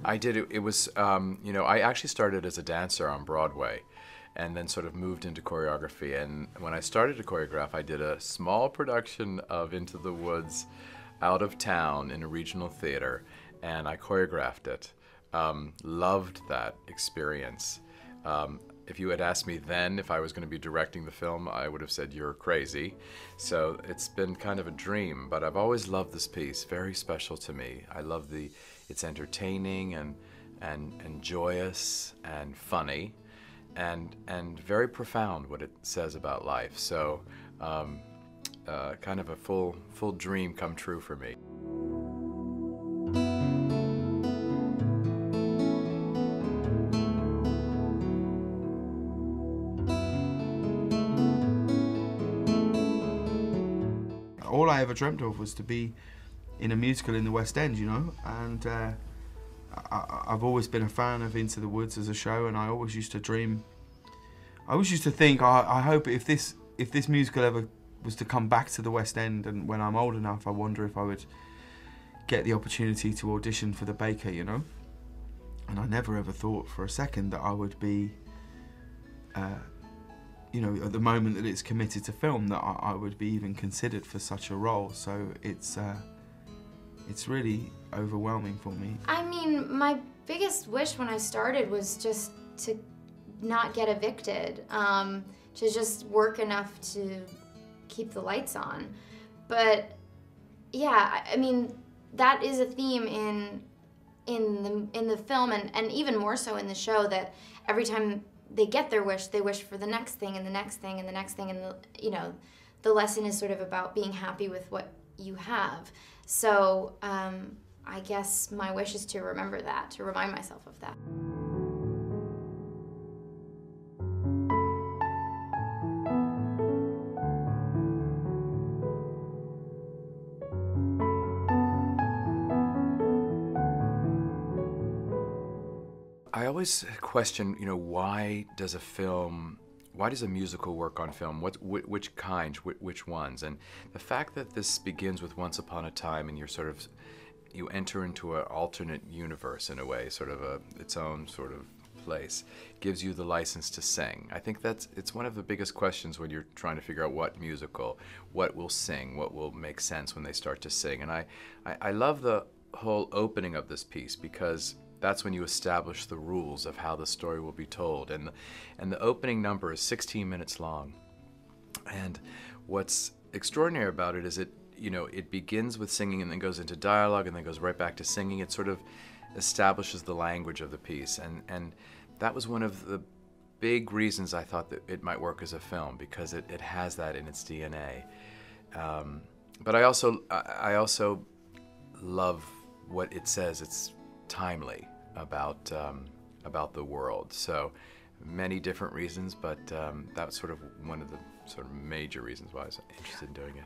I did. It was, you know, I actually started as a dancer on Broadway and then sort of moved into choreography. And when I started to choreograph, I did a small production of Into the Woods out of town in a regional theater, and I choreographed it. Loved that experience. If you had asked me then if I was going to be directing the film, I would have said, you're crazy. So it's been kind of a dream, but I've always loved this piece, very special to me. I love it's entertaining and joyous and funny and very profound what it says about life. So kind of a full dream come true for me. All I ever dreamt of was to be in a musical in the West End, you know, and I've always been a fan of Into the Woods as a show, and I always used to dream. I always used to think, I hope if this musical ever was to come back to the West End, and when I'm old enough, I wonder if I would get the opportunity to audition for the Baker, you know. And I never ever thought for a second that I would be, you know, at the moment that it's committed to film, that I would be even considered for such a role. So it's really overwhelming for me. I mean, my biggest wish when I started was just to not get evicted, to just work enough to keep the lights on. But yeah, I mean, that is a theme in the film, and even more so in the show, that every time they get their wish, they wish for the next thing and the next thing and the next thing, and you know, the lesson is sort of about being happy with what you have. So I guess my wish is to remember that, to remind myself of that. I always question, you know, why does a musical work on film? Which kind, which ones? And the fact that this begins with Once Upon a Time, and you enter into an alternate universe in a way, sort of its own sort of place, gives you the license to sing. I think it's one of the biggest questions when you're trying to figure out what musical, what will sing, what will make sense when they start to sing. And I love the whole opening of this piece, because that's when you establish the rules of how the story will be told. And the opening number is 16 minutes long. And what's extraordinary about it is it begins with singing and then goes into dialogue and then goes right back to singing. It sort of establishes the language of the piece. And that was one of the big reasons I thought that it might work as a film, because it has that in its DNA. But I also love what it says. It's timely about the world. So many different reasons, but that's sort of one of the sort of major reasons why I was interested in doing it.